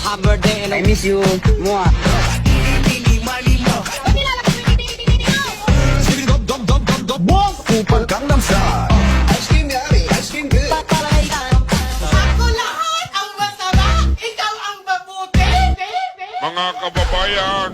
Happy birthday and I miss you. Mwah. Upang Gangnam Style. Ice cream yummy, ice cream good. Ako lahat ang masarap, ikaw ang mabuti, baby. Mga kababayan,